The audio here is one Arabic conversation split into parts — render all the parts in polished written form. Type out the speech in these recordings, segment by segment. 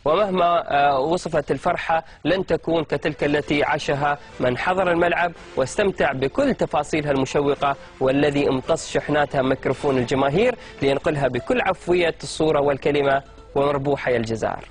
ومهما وصفت الفرحة لن تكون كتلك التي عاشها من حضر الملعب واستمتع بكل تفاصيلها المشوقة، والذي امتص شحناتها ميكروفون الجماهير لينقلها بكل عفوية الصورة والكلمة ومربوحة الجزائر.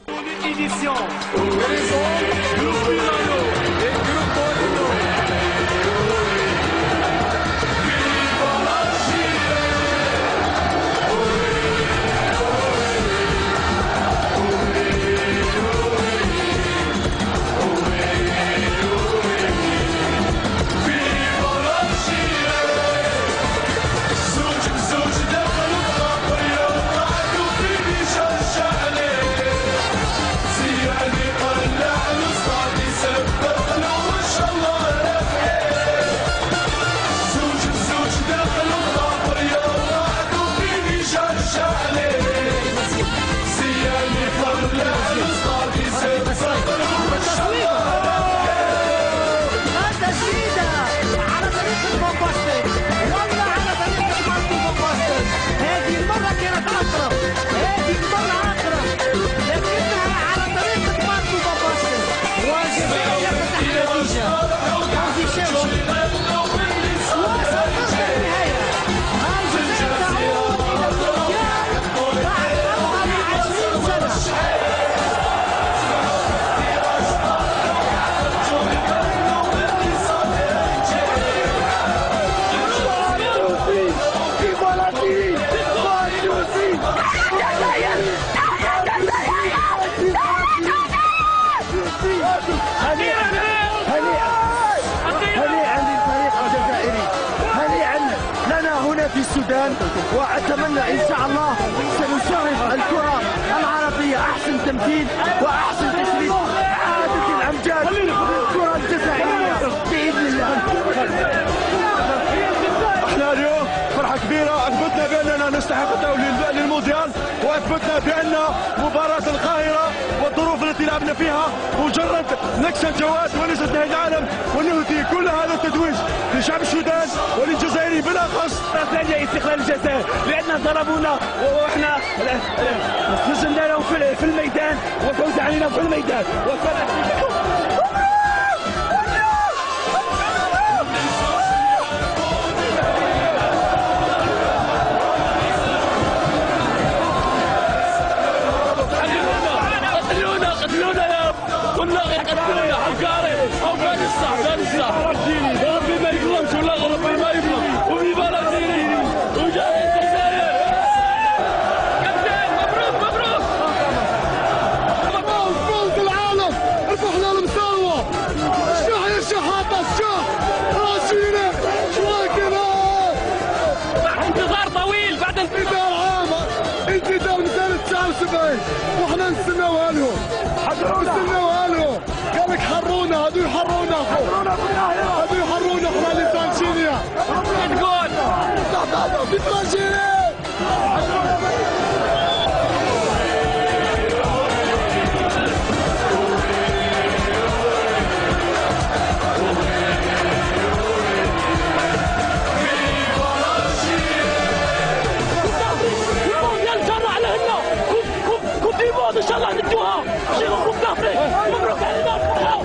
في السودان، وأتمنى إن شاء الله سنشرف الكرة العربية أحسن تمثيل وأحسن تشريف عادة الأمجاد للكرة الجزائرية بإذن الله. احنا اليوم فرحة كبيرة، أثبتنا بأننا نستحق التأهل للمونديال، وأثبتنا بأن مباراة القاهرة والظروف التي لعبنا فيها مجرد نكسة جواد وليست نهاية العالم، ونهدي كل هذا التتويج لشعب السودان وللجزائري بالأخص. ثانية استقلال الجزائر لأن ضربونا وإحنا نزلنا لهم في الميدان وفوز علينا في الميدان وحنا نستناوها لهم، نستناوها لهم. قال لك حرونا، هادو يحرونا، هادو يحرونا، حنا اللي فرنسينيا. تقول في فرنسينيا. ان شاء الله ندوها خوف ضافي. مبروك علينا الفرحه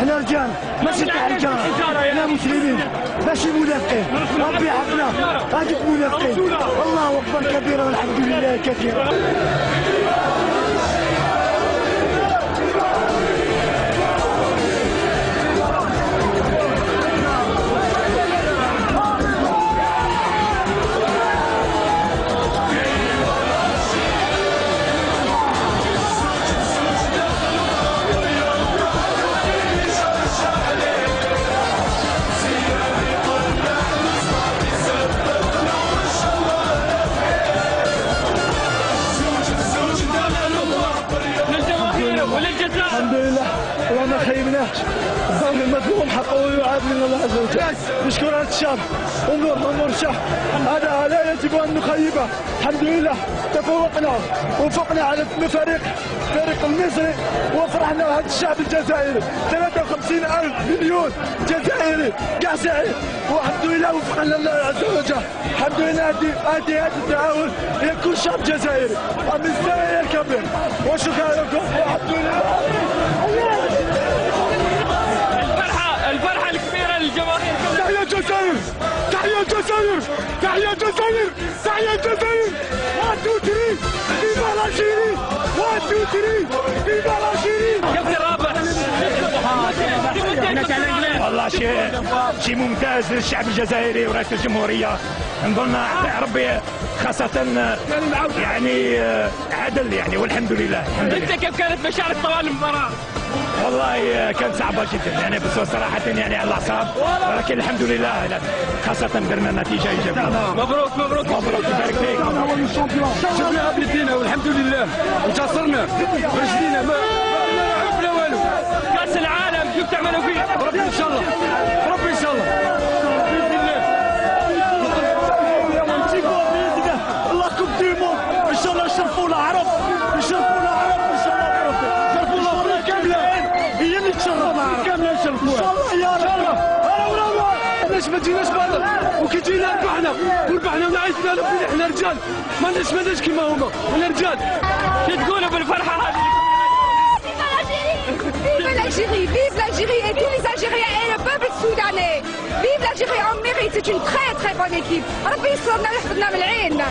احنا رجال ماشي تاع رجال، احنا مسلمين ماشي منافقين. ربي حقنا هذوك منافقين. الله اكبر كبيرا والحمد لله كثيرا. وما خيبناش. الظالم المظلوم حقه يعاد من الله عز وجل. نشكر هذا الشعب ومرشح هذا لا يجب ان نخيبه. الحمد لله تفوقنا وفقنا على فريق المصري وفرحنا بهذا الشعب الجزائري. 53,000 مليون جزائري كاع سعيد والحمد لله وفقنا الله عز وجل. الحمد لله هذا التعاون لكل شعب جزائري من الصغير الكبير. وشكرا لكم والحمد لله. الفرحة الكبيرة للجماهير. تحيا الجزائر، تحيا الجزائر، تحيا الجزائر، تحيا الجزائر. 1 2 3 فيفا الجيري، 1 2 3 فيفا الجيري. كابتن رابح والله شيء ممتاز للشعب الجزائري ورئيس الجمهوريه. نظن ربي خاصة يعني عدل يعني والحمد لله. انت كيف كانت مشاعرك طوال المباراة؟ والله كانت صعبة جدا يعني بس صراحة يعني على الأعصاب ولكن الحمد لله خاصة درنا نتيجة إيجابية. مبروك مبروك مبروك يبارك فيك. شفنا بدينا والحمد لله انتصرنا رجلينا ما عرفنا والو. كأس العالم كيف تعملوا فيه؟ ربي ان شاء الله، ربي ان شاء الله باذن الله. الله كوب دي موند ان شاء الله يشرفوا العرب، يشرفوا العرب ان شاء الله. يشرفوا العرب كامله، هي اللي تشرف كامله يشرفوها ان شاء الله يا رب. علاش ما جيناش بعد وكي جينا ربحنا ونعيشنا لو احنا رجال ماناش كيما هما ولا رجال. شو تقولوا بالفرحة هذه؟ Vive l'Algérie, vive l'Algérie et tous les Algériens et le peuple soudanais. Vive l'Algérie, on mérite, c'est une très très bonne équipe. ربي يسترنا ويحفظنا من العين.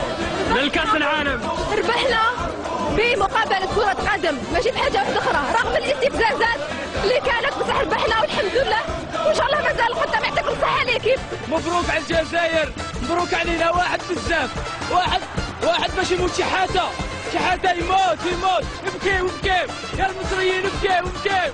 للكأس العالم ربحنا بمقابلة كرة قدم، ماشي بحاجة واحدة أخرى، رغم الاستفزازات اللي كانت بصح ربحنا والحمد لله، وإن شاء الله مازال قدام. يعطيكم الصحة الإكيب. مبروك على الجزائر، مبروك علينا. واحد بزاف، واحد باش يموت شحاتة يموت ابكيو يا المصريين ابكيو.